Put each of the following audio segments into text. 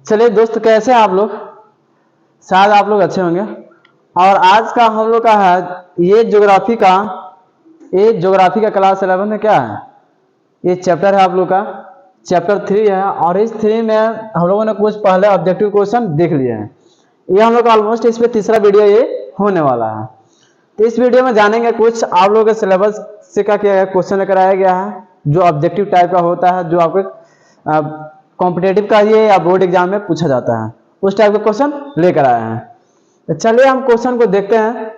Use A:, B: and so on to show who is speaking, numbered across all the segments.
A: चलिए दोस्त, कैसे हैं आप लोग? शायद आप लोग अच्छे होंगे। और आज का हम लोग का है ये ज्योग्राफी का क्लास 11 में क्या है, ये चैप्टर है आप लोग का चैप्टर 3 है। और इस 3 में हम लोगों ने कुछ पहले ऑब्जेक्टिव क्वेश्चन देख लिए हैं। ये हम लोग का ऑलमोस्ट इस पे तीसरा वीडियो ये होने वाला है। तो इस वीडियो में जानेंगे कुछ आप लोगों के सिलेबस से क्या किया गया, क्वेश्चन लेकर आया गया है जो ऑब्जेक्टिव टाइप का होता है, जो आपके कॉम्पिटेटिव का ये या बोर्ड एग्जाम में पूछा जाता है, उस टाइप के क्वेश्चन लेकर आए हैं। तो चलिए हम क्वेश्चन को देखते हैं।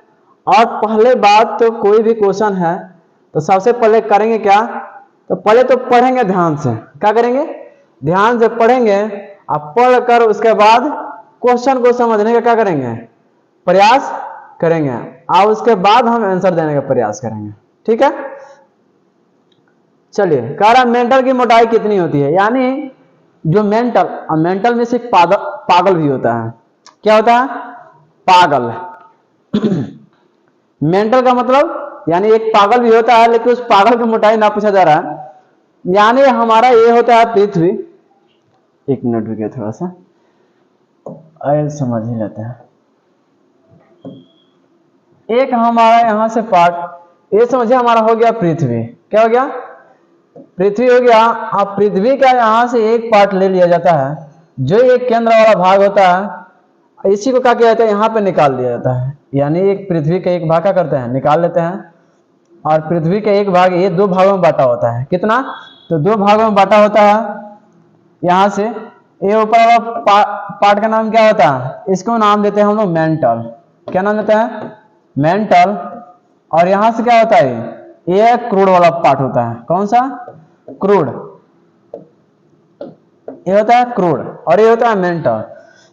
A: और पहले बात, तो कोई भी क्वेश्चन है तो सबसे पहले करेंगे क्या, तो पहले तो पढ़ेंगे ध्यान से। क्या करेंगे? ध्यान से पढ़ेंगे। अब पढ़कर उसके बाद क्वेश्चन को समझने का क्या करेंगे, प्रयास करेंगे। और उसके बाद हम आंसर देने का प्रयास करेंगे। ठीक है, चलिए। कह रहा मेंटल की मोटाई कितनी होती है, यानी जो मेंटल में से पागल भी होता है। क्या होता है? पागल। मेंटल का मतलब यानी एक पागल भी होता है, लेकिन उस पागल की मोटाई ना पूछा जा रहा है। यानी हमारा ये होता है पृथ्वी। एक मिनट रुकिए, थोड़ा सा समझ ही लेते हैं। एक हमारा यहां से पार्ट ये समझिए, हमारा हो गया पृथ्वी। क्या हो गया? पृथ्वी हो गया। अब पृथ्वी का यहां से एक पार्ट ले लिया जाता है, जो एक केंद्र वाला भाग होता है, इसी को क्या किया जाता है, यहाँ पे निकाल दिया जाता है। यानी एक पृथ्वी का एक भाग क्या करते हैं, निकाल लेते हैं। और पृथ्वी का एक भाग ये दो भागों में बांटा होता है। कितना? तो दो भागों में बांटा होता है। यहां से ये ऊपर वाला पार्ट का नाम क्या होता है, इसको नाम देते हैं हम लोग मेंटल। क्या नाम देते हैं? मेंटल। और यहां से क्या होता है, ये क्रूड वाला पार्ट होता है। कौन सा? क्रूड। ये होता है क्रूड और ये होता है मेंटल।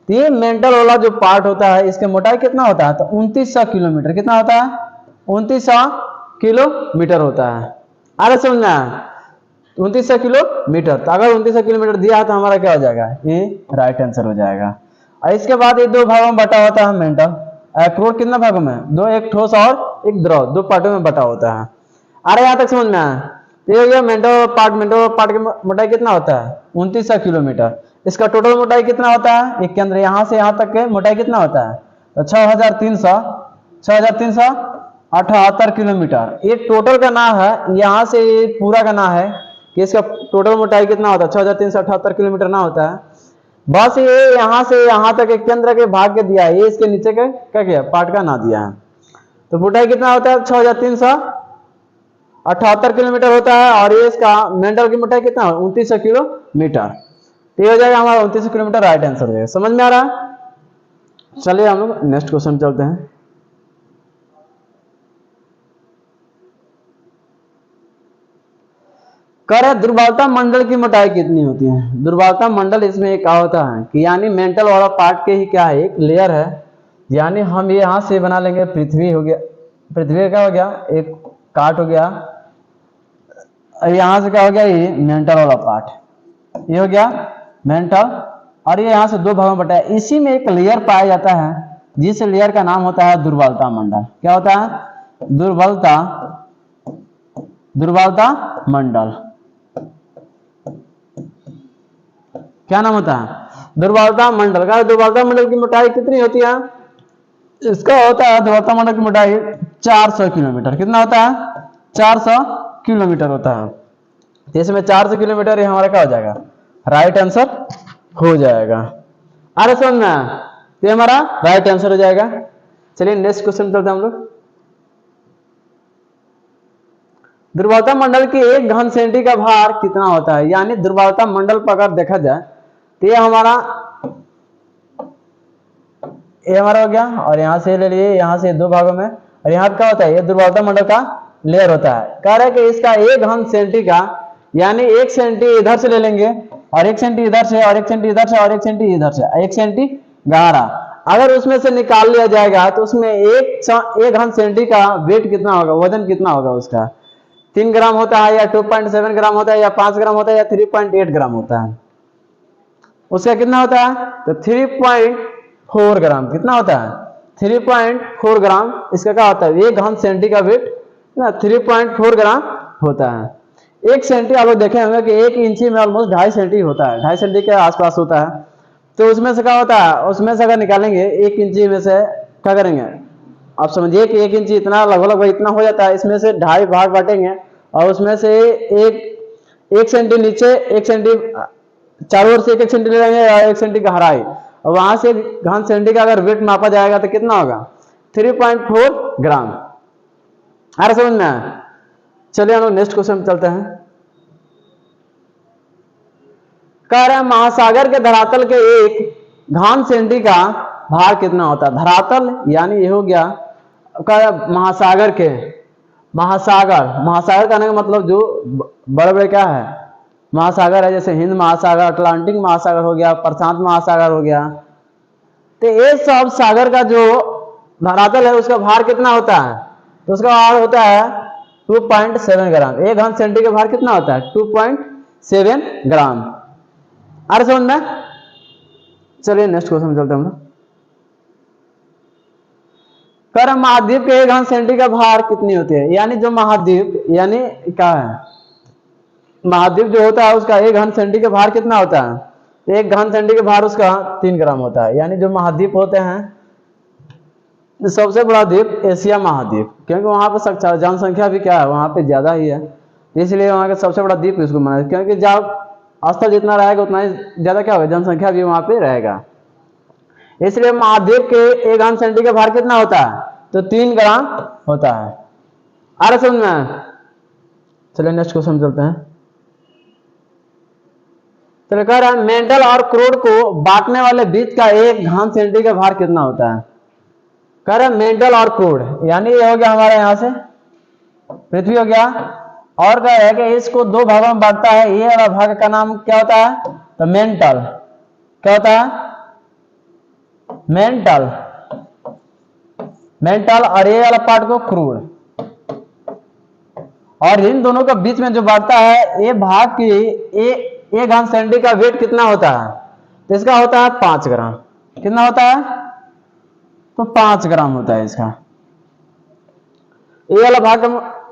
A: तो ये मेंटल वाला जो पार्ट होता है, इसकी मोटाई कितना होता है, तो 2900 किलोमीटर। कितना होता है? 2900 किलोमीटर होता है। अरे समझना है, 2900 किलोमीटर। तो अगर 2900 किलोमीटर दिया है तो हमारा क्या हो जाएगा, ये राइट आंसर हो जाएगा। और इसके बाद ये दो भागों में बटा होता है मेंटल। क्रूड कितना भागों में? दो, एक ठोस और एक द्रव, दो पार्टों में बटा होता है। अरे यहां तक समझ में आया? ये मेंटल पार्ट की मोटाई कितना होता है, 2900 किलोमीटर। इसका टोटल मोटाई कितना होता है, एक केंद्र यहां से यहां तक के मोटाई कितना होता है, तो 6378 किलोमीटर। ये टोटल का नाम है, यहां से पूरा का नाम है कि इसका टोटल मोटाई कितना होता है, 6378 किलोमीटर ना होता है। बस ये यहां से यहां तक एक केंद्र के भाग के दिया है, ये इसके नीचे के क्या किया, पार्ट का ना दिया है। तो मोटाई कितना होता है, 6378 किलोमीटर होता है। और ये इसका मेंटल की मोटाई कितना है, 2900 किलोमीटर। तो ये हो जाएगा हमारा 2900 किलोमीटर, राइट आंसर हो जाएगा। समझ में आ रहा है? चलिए हम लोग नेक्स्ट क्वेश्चन चलते हैं। कह रहे दुर्बलता मंडल की मोटाई कितनी होती है। दुर्बलता मंडल इसमें एक क्या होता है कि यानी मेंटल वाला पार्ट के ही क्या है, एक लेयर है। यानी हम ये यहां से बना लेंगे, पृथ्वी हो गया, पृथ्वी क्या हो गया, एक काट हो गया। यहां से क्या हो गया, ये मेंटल वाला पार्ट, ये हो गया मेंटल। और ये यहां से दो भागों में बटा है। इसी में एक लेयर पाया जाता है, जिस लेयर का नाम होता है दुर्बलता मंडल। क्या होता है? दुर्बलता मंडल। क्या नाम होता है? दुर्बलता मंडल का। दुर्बलता मंडल की मोटाई कितनी होती है, इसका होता है दुर्बलता मंडल की मोटाई 400 किलोमीटर। कितना होता है? 400 किलोमीटर होता है। इसमें 400 किलोमीटर ये हमारा क्या हो जाएगा, राइट आंसर हो जाएगा। अरे समझना, ये हमारा राइट आंसर हो जाएगा। चलिए नेक्स्ट क्वेश्चन चलते हैं हम लोग। दुर्बलता मंडल की एक घन सेंटी का भार कितना होता है। यानी दुर्बलता मंडल पर अगर देखा जाए तो ये हमारा हो गया। और यहां से ले लिए, यहां से दो भागों में। और यहाँ क्या होता है, ये दुर्बलता मंडल का लेयर होता है। कह रहे कि इसका एक घन सेंटी का, यानी 1 सेंटी इधर से ले लेंगे, और 1 सेंटी इधर से, और 1 सेंटी इधर से, और 1 सेंटी इधर से, 1 सेंटी गहरा। अगर उसमें से निकाल लिया जाएगा तो उसमें एक घन सेंटी का वेट कितना होगा, वजन कितना होगा उसका, 3 ग्राम होता है, या 2.7 ग्राम होता है, या 5 ग्राम होता है, या 3.8 ग्राम होता है। उसका कितना होता है, तो 3.4 ग्राम। कितना होता है? 3.4 ग्राम। इसका क्या होता है, एक घन सेंटी का वेट ना 3.4 ग्राम होता है। 1 सेंटी आप लोग देखे होंगे कि 1 इंची में ऑलमोस्ट 2.5 सेंटी होता है, 2.5 सेंटी के आसपास होता है। तो उसमें से क्या होता है, उसमें से अगर निकालेंगे 1 इंची में से क्या करेंगे, आप समझिए कि 1 इंची इतना लगभग इतना हो जाता है, इसमें से 2.5 भाग बांटेंगे और उसमें से एक सेंटी नीचे, 1 सेंटी चारों ओर से 1 सेंटी ले लेंगे और 1 सेंटी गहराई, और वहां से घन सेंटी का अगर वेट मापा जाएगा तो कितना होगा, 3.4 ग्राम। आ रहा समझ में? चलिए हम लोग नेक्स्ट क्वेश्चन चलते हैं। कह रहे हैं महासागर के धरातल के एक घन सेंटी का भार कितना होता है। धरातल यानी ये हो गया महासागर के, महासागर कहने का मतलब जो बड़े बड़े क्या है महासागर है, जैसे हिंद महासागर, अटलांटिक महासागर हो गया, प्रशांत महासागर हो गया। तो ये सब सागर का जो धरातल है उसका भार कितना होता है, तो उसका भार होता है 2.7 ग्राम। एक घन सेंटी का भार कितना होता है, 2.7 ग्राम। आ रहा समझ में? चलिए नेक्स्ट क्वेश्चन चलते हैं हम लोग। कर महाद्वीप के एक घन सेंटी का भार कितनी होती है, यानी जो महाद्वीप यानी क्या है, महाद्वीप जो होता है उसका एक घन सेंटी का भार कितना होता है, एक घन सेंटी का भार उसका 3 ग्राम होता है। यानी जो महाद्वीप होते हैं, सबसे बड़ा द्वीप एशिया महाद्वीप, क्योंकि वहां पे जनसंख्या भी क्या है वहां पे ज्यादा ही है, इसलिए वहां का सबसे बड़ा द्वीप इसको माना, क्योंकि जब स्थल जितना रहेगा उतना ही ज्यादा क्या होगा, जनसंख्या भी वहां पे रहेगा। इसलिए महाद्वीप के एक घन सेंटी का भार कितना होता है, तो 3 ग्राम होता है। आ रहा समझ में? चलिए नेक्स्ट क्वेश्चन चलते हैं। तो कह रहा है मेंटल और क्रूड को बांटने वाले बीज का एक घन सेंटी का भार कितना होता है। कह रहे हैं मेंटल और क्रूड, यानी ये हो गया हमारे यहां से पृथ्वी हो गया, और कह रहे हैं कि इसको 2 भागों में बांटता है। ये वाला भाग का नाम क्या होता है, तो मेंटल, क्या होता है, मेंटल, और ये वाला पार्ट को क्रूड। और इन दोनों के बीच में जो बांटता है, ये भाग की एक घन सेंटी का वेट कितना होता है, तो इसका होता है 5 ग्राम। कितना होता है, तो 5 ग्राम होता है इसका। ये वाला भाग का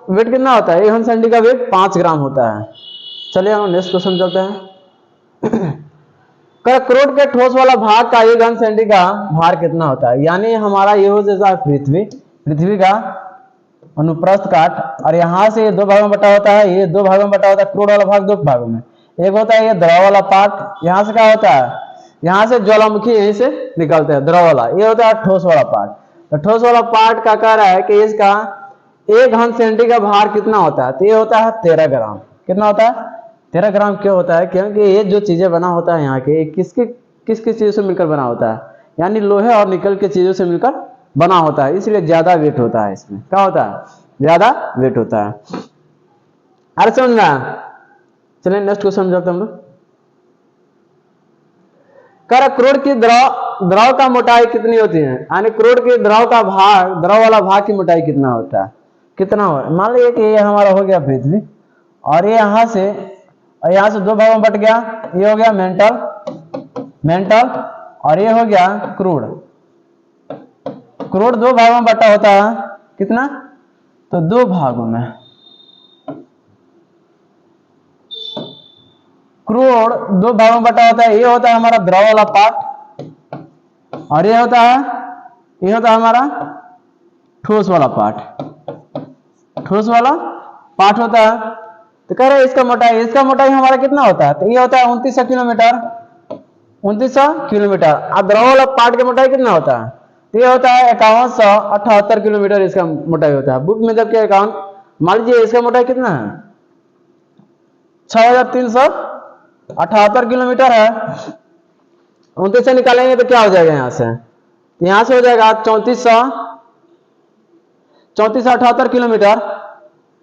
A: वेट कितना होता है, एक घन सेंटी का वेट 5 ग्राम होता है। चलिए हम नेक्स्ट क्वेश्चन चलते हैं। क्रूड के ठोस वाला भाग का एक घन सेंटी का भार कितना होता है, यानी हमारा ये हो जैसा पृथ्वी का अनुप्रस्थ काट, और यहाँ से ये 2 भागों में बटा होता है, ये 2 भागों में बटा होता है। क्रूड वाला भाग 2 भागों में, एक होता है ये द्रव वाला पार्ट, यहाँ से क्या होता है, यहाँ से ज्वालामुखी यहीं से निकलते हैं, द्रव वाला। ये होता है ठोस वाला पार्ट। तो ठोस वाला पार्ट का कह रहा है कि इसका एक घन सेंटी का भार कितना होता है, तो ये होता है 13 ग्राम। कितना होता है, 13 ग्राम। क्यों होता है, क्योंकि ये जो चीजें बना होता है यहाँ के किस चीजों से मिलकर बना होता है, यानी लोहे और निकल के चीजों से मिलकर बना होता है, इसलिए ज्यादा वेट होता है इसमें। क्या होता है, ज्यादा वेट होता है। अरे समझ में? चलिए नेक्स्ट क्वेश्चन चलते हम लोग। कर क्रूड की द्रव का मोटाई कितनी होती है, यानी क्रूड की द्रव वाला भाग की मोटाई कितना होता है, कितना हो। मान लीजिए कि ये हमारा हो गया पृथ्वी, और ये यहाँ से 2 भागों में बट गया। ये हो गया मेंटल, और ये हो गया क्रूड। 2 भागों में बटा होता है, कितना, तो 2 भागों में। क्रूड 2 भागों में बटा होता है। ये होता है हमारा द्रव वाला पार्ट, और ये होता है हमारा ठोस वाला पार्ट। ठोस वाला पार्ट होता है। तो कह रहे हैं इसका मोटाई हमारा कितना होता है, तो ये होता है 2900 किलोमीटर। 2900 किलोमीटर। और द्रव वाला पार्ट की मोटाई कितना होता है, तो ये होता है 5178 किलोमीटर इसका मोटाई होता है। बुक में जबकि 51, मान लीजिए इसका मोटाई कितना है, 6378 किलोमीटर है। 29 से निकालेंगे तो क्या हो जाएगा, यहां से हो जाएगा 3478 किलोमीटर।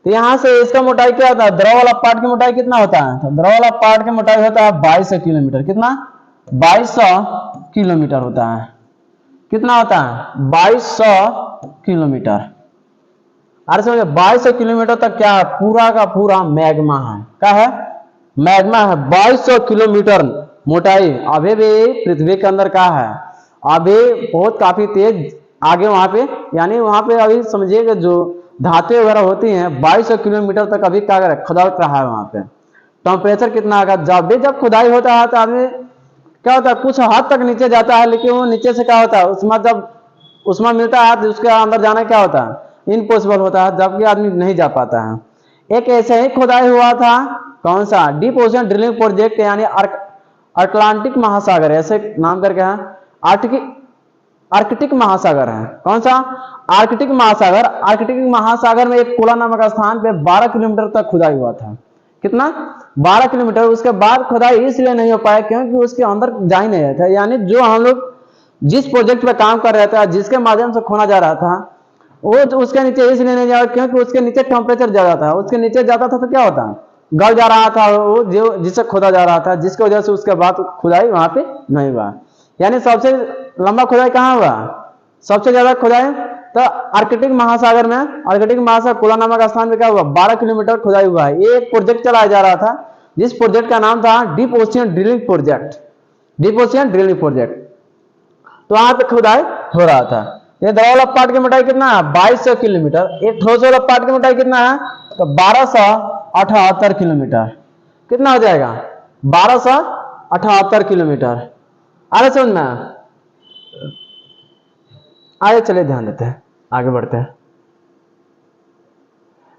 A: तो यहां से इसका मोटाई क्या होता है, द्रव वाला पार्ट की मोटाई कितना होता है, तो द्रव वाला पार्ट की मोटाई होता है 2200 किलोमीटर। कितना, 2200 किलोमीटर होता है। कितना होता है, 2200 किलोमीटर। अरे समझे, 2200 किलोमीटर तक क्या है, पूरा का पूरा मैग्मा है। क्या है, मैग्मा है। 2200 किलोमीटर मोटाई। अभी भी पृथ्वी के अंदर क्या है, अभी बहुत काफी तेज आगे वहां पे, यानी वहां पे अभी समझिए जो धातु वगैरह होती हैं 2200 किलोमीटर तक अभी क्या खुदाई रहा है वहां पे। टेम्परेचर कितना आएगा, जब खुदाई होता है तो आदमी क्या होता है, कुछ हद तक नीचे जाता है, लेकिन वो नीचे से क्या होता है, उसमें जब उसमें मिलता है तो उसके अंदर जाना क्या होता है, इम्पॉसिबल होता है, जबकि आदमी नहीं जा पाता है। एक ऐसे ही खुदाई हुआ था, कौन सा, डीप ओशन ड्रिलिंग प्रोजेक्ट, यानी अटलांटिक महासागर, ऐसे नाम करके है, आर्कटिक महासागर है, कौन सा, आर्कटिक महासागर। आर्कटिक महासागर में एक कोला नामक स्थान पे 12 किलोमीटर तक खुदाई हुआ था। कितना, 12 किलोमीटर। उसके बाद खुदाई इसलिए नहीं हो पाया क्योंकि उसके अंदर जा ही नहीं रहे थे, यानी जो हम लोग जिस प्रोजेक्ट पे काम कर रहे थे, जिसके माध्यम से खोना जा रहा था, वो उसके नीचे इसलिए नहीं जा, क्योंकि उसके नीचे टेम्परेचर ज्यादा था। उसके नीचे जाता था तो क्या होता, गल जा रहा था वो, जो जिससे खोदा जा रहा था, जिसकी वजह से उसके बाद खुदाई वहां पे नहीं हुआ। यानी सबसे लंबा खुदाई कहाँ हुआ, सबसे ज्यादा खुदाई तो आर्कटिक महासागर में। आर्कटिक महासागर कोला नामक स्थान में क्या हुआ, 12 किलोमीटर खुदाई हुआ है। ये एक प्रोजेक्ट चलाया जा रहा था, जिस प्रोजेक्ट का नाम था deep ocean drilling project, deep ocean drilling project. तो वहां पे खुदाई हो रहा था। ये दबाव वाला पार्ट की मोटाई कितना है, 2200 किलोमीटर। एक ठोस वाला पार्ट की मोटाई कितना है, तो 1278 किलोमीटर। कितना हो जाएगा, 1278 किलोमीटर। आगे समझ में, आगे चले ध्यान देते हैं, आगे बढ़ते हैं।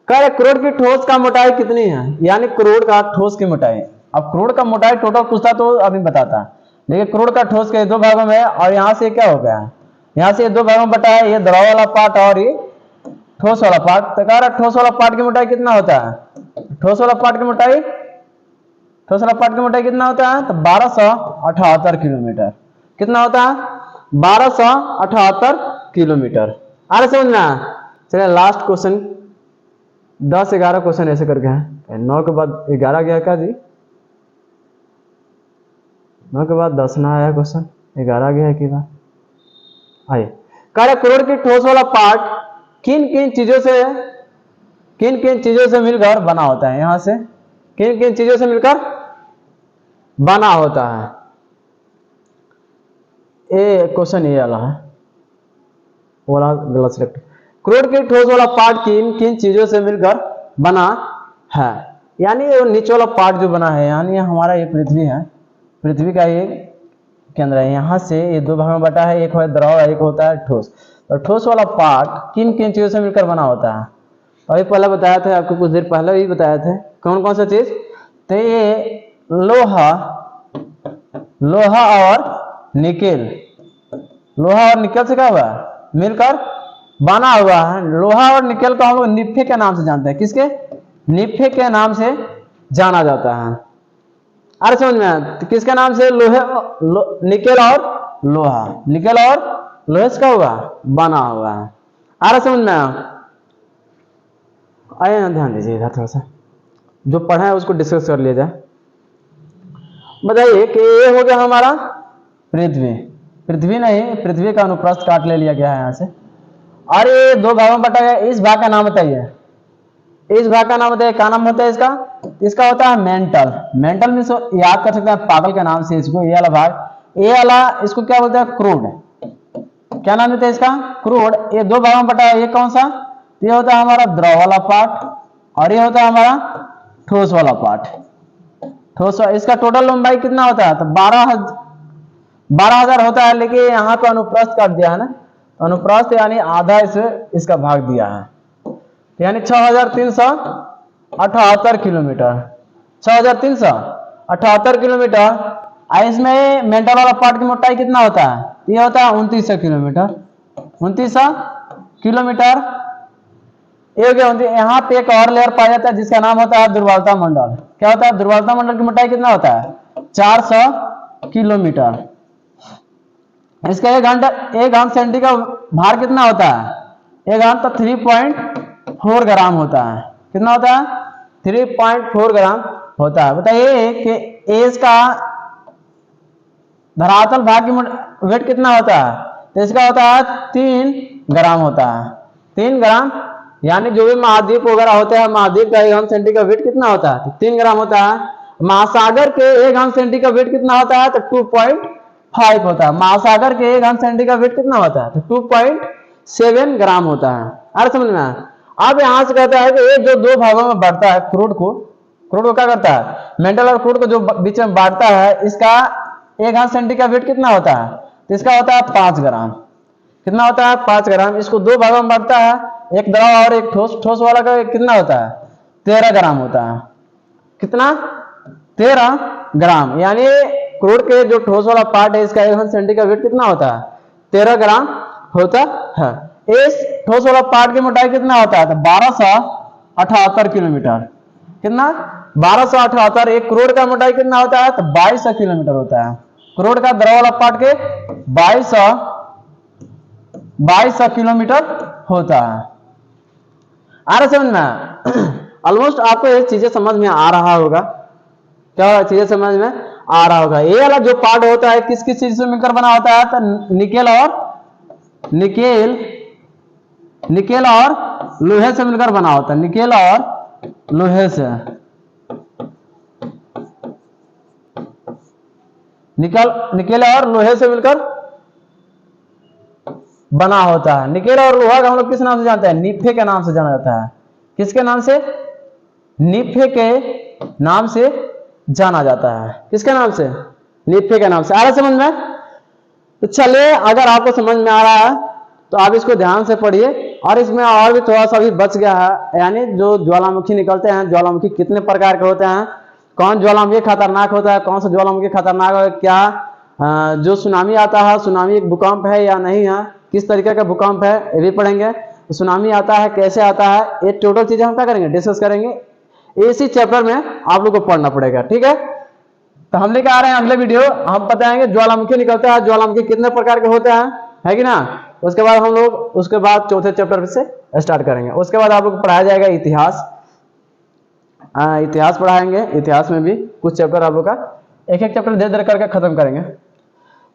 A: कह करोड़ की ठोस का मोटाई कितनी है, यानी करोड़ का ठोस की मोटाई। अब करोड़ का मोटाई टोटल पूछता तो अभी बताता, लेकिन करोड़ का ठोस के दो भागों में, और यहां से क्या हो गया, यहां से दो भागों में बटा है, ये द्रव वाला पार्ट और ये ठोस वाला पार्ट। तो कह रहा ठोस वाला पार्ट की मोटाई कितना होता है, ठोस वाला पार्ट की मोटाई, ठोस वाला पार्ट की मोटाई कितना होता है, तो 1278 किलोमीटर। कितना होता है, 1278 किलोमीटर। आगे समझना। चलिए लास्ट क्वेश्चन, 10-11 क्वेश्चन ऐसे करके हैं, 9 के बाद 11 गया क्या जी, 9 के बाद 10 ना आया क्वेश्चन, 11 गया है कि बात आइए। कार्य करोड़ की ठोस वाला पार्ट किन किन चीजों से मिलकर बना होता है, यहां से किन किन चीजों से मिलकर बना होता है। ये क्वेश्चन ये वाला है, वाला गलत सिलेक्ट। करोड़ के ठोस वाला पार्ट किन किन चीजों से मिलकर बना है, यानी ये नीचे वाला पार्ट जो बना है, यानी हमारा ये पृथ्वी है, पृथ्वी का ये केंद्र है, यहाँ से ये दो भाग में बटा है, एक है द्रव, एक होता है ठोस। और ठोस वाला पार्ट किन किन चीजों से मिलकर बना होता है, अभी पहले बताया था आपको, कुछ देर पहले भी बताया थे, कौन कौन सा चीज, तो ये लोहा और निकेल, लोहा और निकेल से क्या हुआ, मिलकर बना हुआ है। लोहा और निकेल को हम लोग निफ्फे के नाम से जानते हैं, किसके, निफ्फे के नाम से जाना जाता है। अरे समझ में, तो किसके नाम से, निकेल और लोहा, निकेल और लोहे से क्या हुआ, बना हुआ है। अरे समझ में आइए, ध्यान दीजिए इधर थोड़ा सा, जो पढ़ा है उसको डिस्कस कर लिया जाए। बताइए कि ये हो गया हमारा पृथ्वी, पृथ्वी नहीं, पृथ्वी का अनुप्रस्थ काट ले लिया गया है यहाँ से, और ये दो भागों में बटा गया। इस भाग का नाम बताइए, इस भाग का नाम बताइए, क्या नाम होता है इसका, इसका होता है मेंटल। मेंटल मीन्स याद कर सकते हैं पागल के नाम से इसको, ये वाला भाग, ये वाला इसको क्या बोलते हैं, क्रूड। क्या नाम देते हैं इसका, क्रूड। ये दो भागों में बटा है, ये कौन सा, ये होता है हमारा द्रव वाला पार्ट, और ये होता है हमारा ठोस वाला पार्ट। ठोस, इसका टोटल लंबाई कितना होता है, तो 12,000 होता है, लेकिन यहाँ पे अनुप्रस्थ काट दिया है ना, अनुप्रस्थ यानी आधा इसे इसका भाग दिया है, यानी 6,378 किलोमीटर, 6,378 किलोमीटर। इसमें मेंटल वाला पार्ट की मोटाई कितना होता है, ये होता है 2900 किलोमीटर, 2900 किलोमीटर। यहाँ पे एक और लेयर पाया जाता है जिसका नाम होता है दुर्बलता मंडल। क्या होता है, दुर्बलता मंडल की मोटाई कितना होता है, 400 किलोमीटर। इसका एक घन सेंटी का भार कितना होता है, एक घन तो 3.4 ग्राम होता है। कितना होता है, 3.4 ग्राम होता है। बताइए कि इसका धरातल भाग की वेट कितना होता है, तो इसका होता है 3 ग्राम होता है, 3 ग्राम। यानी जो भी महाद्वीप वगैरह होते हैं, महाद्वीप का 1 घन सेंटी का वेट कितना होता है, तो 3 ग्राम होता है। महासागर के 1 घन सेंटी का वेट कितना होता है, तो 2.5 होता है। महासागर के 1 घन सेंटी का वेट कितना होता है, तो 2.7 ग्राम होता है। अरे समझ में। अब यहां से कहता है कि ये जो दो भागों में बांटता है क्रूड को क्या करता है, मेंटल और क्रूड को जो बीच में बांटता है, इसका 1 घन सेंटी का वेट कितना होता है? तो इसका होता है 5 ग्राम। कितना होता है? 5 ग्राम। इसको 2 भागों में बांटता है, एक द्रव और एक ठोस। ठोस वाला का कितना होता है? 13 ग्राम होता है। कितना? 13 ग्राम। यानी क्रूड के जो ठोस वाला पार्ट है इसका 1 घन सेंटी का वेट कितना होता है? 13 ग्राम होता है। इस ठोस वाला पार्ट की मोटाई कितना होता है? तो 1278 किलोमीटर। कितना? 1278। एक करोड़ का मोटाई कितना होता है? तो 2200 किलोमीटर होता है। करोड़ का द्रव वाला पार्ट के 2200 किलोमीटर होता है। आ रहा समझ में? ऑलमोस्ट आपको ये चीजें समझ में आ रहा होगा। क्या चीजें समझ में आ रहा होगा? ये वाला जो पार्ट होता है किस किस चीज से मिलकर बना होता है? तो निकेल और लोहे से मिलकर बना होता है। निकेल और लोहे से, निकेल और लोहे से मिलकर बना होता है। निकेल और लोहा का हम लोग किस नाम से जानते हैं? निफे के नाम से जाना जाता है। किसके नाम से? निफे के नाम से जाना जाता है। किसके नाम से? निफे के नाम से। आ रहा समझ में? तो चलिए, अगर आपको समझ में आ रहा है तो आप इसको ध्यान से पढ़िए। और इसमें और भी थोड़ा सा भी बच गया है, यानी जो ज्वालामुखी निकलते हैं, ज्वालामुखी कितने प्रकार के होते हैं, कौन ज्वालामुखी खतरनाक होता है, कौन सा ज्वालामुखी खतरनाक है, क्या जो सुनामी आता है, सुनामी एक भूकंप है या नहीं है, किस तरीके का भूकंप है, ये भी पढ़ेंगे। सुनामी आता है, कैसे आता है, ये टोटल चीजें हम क्या करेंगे? डिस्कस करेंगे। इसी चैप्टर में आप लोग को पढ़ना पड़ेगा। ठीक है, तो हम लेके आ रहे हैं अगले वीडियो। हम बताएंगे ज्वालामुखी निकलता है, ज्वालामुखी कितने प्रकार के होते हैं, है कि ना। उसके बाद हम लोग उसके बाद चौथे चैप्टर से स्टार्ट करेंगे। उसके बाद आप लोग को पढ़ाया जाएगा इतिहास। इतिहास पढ़ाएंगे। इतिहास में भी कुछ चैप्टर आप लोग का एक एक चैप्टर धीरे धीरे करके खत्म करेंगे।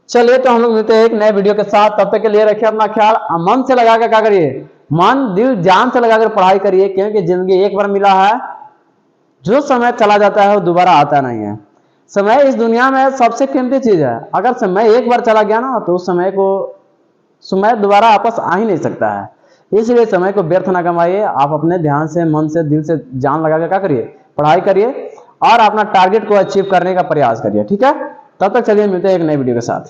A: चलिए, तो हम लोग मिलते हैं एक नए वीडियो के साथ। तब तक के लिए रखिए अपना ख्याल। मन से लगाकर क्या करिए? मन दिल जान से लगाकर पढ़ाई करिए, क्योंकि जिंदगी एक बार मिला है। जो समय चला जाता है वो दोबारा आता नहीं है। समय इस दुनिया में सबसे कीमती चीज है। अगर समय एक बार चला गया ना, तो उस समय दोबारा वापस आ ही नहीं सकता है। इसलिए समय को व्यर्थ ना कमाइए। आप अपने ध्यान से, मन से, दिल से जान लगाकर क्या करिए? पढ़ाई करिए और अपना टारगेट को अचीव करने का प्रयास करिए। ठीक है, तब तक चलिए मिलते हैं एक नई वीडियो के साथ।